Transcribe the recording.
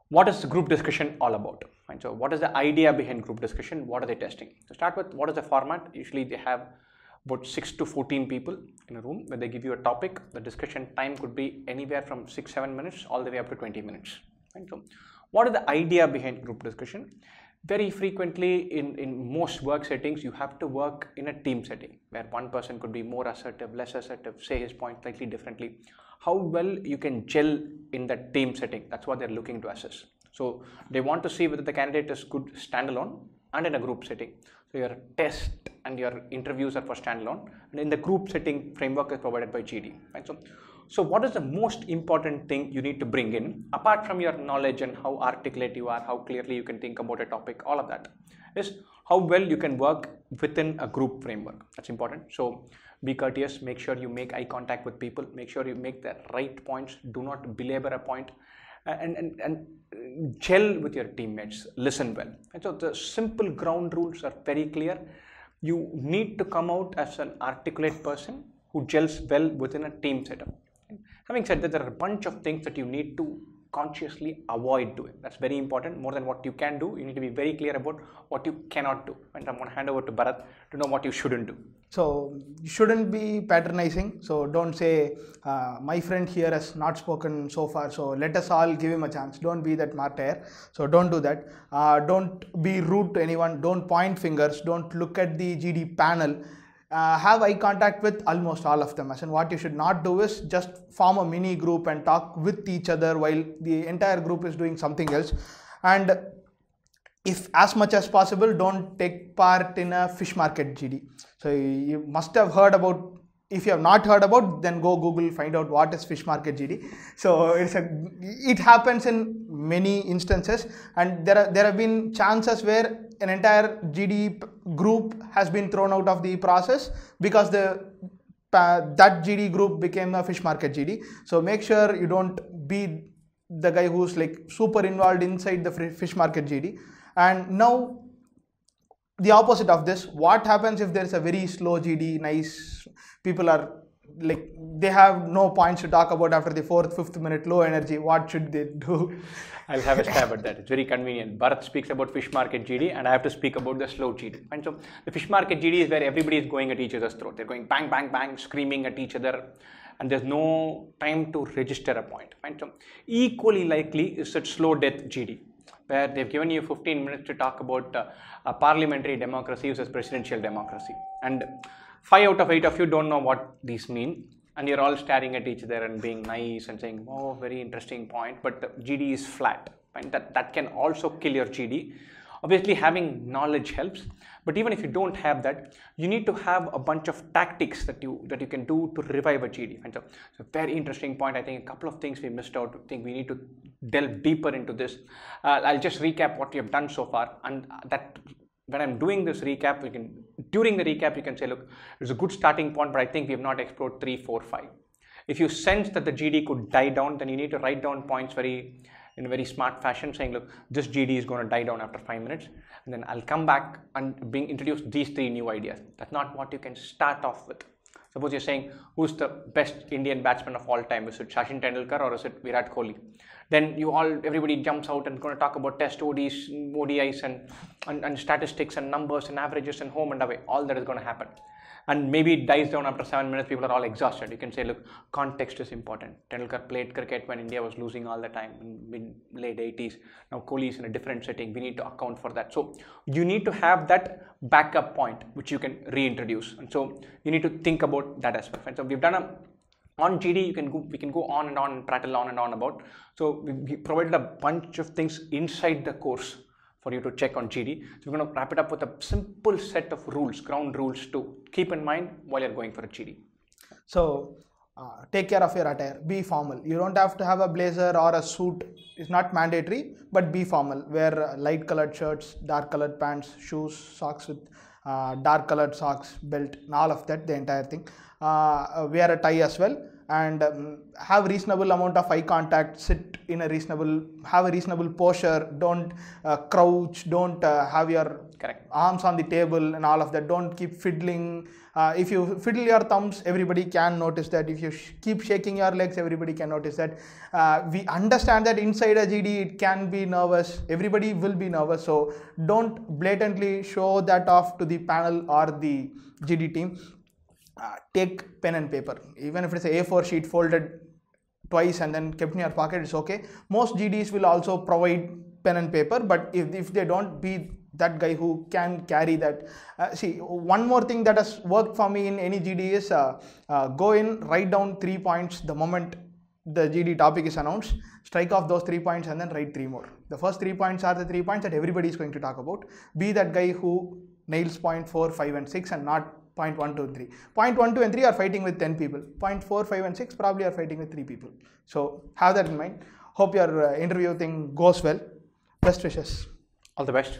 What is group discussion all about? Right? So what is the idea behind group discussion? What are they testing? To start with, what is the format? Usually they have about 6 to 14 people in a room where they give you a topic. The discussion time could be anywhere from 6-7 minutes all the way up to 20 minutes. Right? So what is the idea behind group discussion? Very frequently in most work settings, you have to work in a team setting where one person could be more assertive, less assertive, say his point slightly differently. How well you can gel in that team setting, that's what they're looking to assess. So they want to see whether the candidate is good standalone and in a group setting. So your test and your interviews are for standalone, and in the group setting framework is provided by GD. Right? So what is the most important thing you need to bring in, apart from your knowledge and how articulate you are, how clearly you can think about a topic, all of that, is how well you can work within a group framework. That's important. So be courteous, make sure you make eye contact with people, make sure you make the right points, do not belabor a point, and gel with your teammates, listen well. And so the simple ground rules are very clear. You need to come out as an articulate person who gels well within a team setup. Having said that, there are a bunch of things that you need to consciously avoid doing. That's very important. More than what you can do, you need to be very clear about what you cannot do. And I'm going to hand over to Bharat to know what you shouldn't do. So you shouldn't be patronizing. So don't say, my friend here has not spoken so far, so let us all give him a chance. Don't be that martyr. So don't do that. Don't be rude to anyone. Don't point fingers. Don't look at the GD panel. Have eye contact with almost all of them. And what you should not do is just form a mini group and talk with each other while the entire group is doing something else. And if as much as possible, don't take part in a fish market GD. So you must have heard about. If you have not heard about, then go Google, find out what is fish market GD. So it happens in many instances, and there have been chances where an entire GD group has been thrown out of the process because that GD group became a fish market GD. So make sure you don't be the guy who's like super involved inside the fish market GD. And now the opposite of this, what happens if there is a very slow GD, nice people are like, they have no points to talk about after the 4th, 5th minute, low energy, what should they do? I'll have a stab at that. It's very convenient. Bharat speaks about fish market GD and I have to speak about the slow GD. And so the fish market GD is where everybody is going at each other's throat. They're going bang, bang, bang, screaming at each other, and there's no time to register a point. And so equally likely is that slow death GD, where they've given you 15 minutes to talk about a parliamentary democracy versus presidential democracy. And 5 out of 8 of you don't know what these mean. And you're all staring at each other and being nice and saying, oh, very interesting point. But the GD is flat. Right? That can also kill your GD. Obviously, having knowledge helps. But even if you don't have that, you need to have a bunch of tactics that you can do to revive a GD. And so it's a very interesting point. I think a couple of things we missed out. I think we need to delve deeper into this. I'll just recap what we have done so far. And that when I'm doing this recap, during the recap, you can say, look, it's a good starting point, but I think we have not explored 3, 4, 5. If you sense that the GD could die down, then you need to write down points in a very smart fashion, saying, look, this GD is going to die down after 5 minutes. And then I'll come back and introduce these 3 new ideas. That's not what you can start off with. Suppose you're saying, who's the best Indian batsman of all time? Is it Sachin Tendulkar or is it Virat Kohli? Then everybody jumps out and going to talk about test ODIs and statistics and numbers and averages and home and away. All that is going to happen. And maybe it dies down after 7 minutes, people are all exhausted. You can say, look, context is important. Tendulkar played cricket when India was losing all the time in late 80s. Now Kohli is in a different setting. We need to account for that. So you need to have that backup point, which you can reintroduce. And so you need to think about that as well. And so we've done on GD, we can go on and prattle on and on about. So we provided a bunch of things inside the course for you to check on GD. So we're going to wrap it up with a simple set of rules, ground rules to keep in mind while you're going for a GD. So take care of your attire, be formal. You don't have to have a blazer or a suit. It's not mandatory, but be formal. Wear light colored shirts, dark colored pants, shoes, socks with dark colored socks, belt, and all of that, the entire thing. Wear a tie as well. and have reasonable amount of eye contact, sit in a have a reasonable posture, don't crouch, don't have your Correct. arms on the table and all of that, don't keep fiddling. If you fiddle your thumbs, everybody can notice that. If you keep shaking your legs, everybody can notice that. We understand that inside a GD it can be nervous, everybody will be nervous, so don't blatantly show that off to the panel or the GD team. Take pen and paper, even if it's a A4 sheet folded twice and then kept in your pocket, it's okay. Most GDs will also provide pen and paper, but if they don't, be that guy who can carry that. See, one more thing that has worked for me in any GD is go in, write down 3 points the moment the GD topic is announced, strike off those 3 points and then write 3 more. The first 3 points are the 3 points that everybody is going to talk about. Be that guy who nails point 4, 5 and 6 and not point 1, 2 and 3. Point 1, 2 and 3 are fighting with 10 people. Point 4, 5 and 6 probably are fighting with 3 people. So have that in mind. Hope your interview thing goes well. Best wishes. All the best.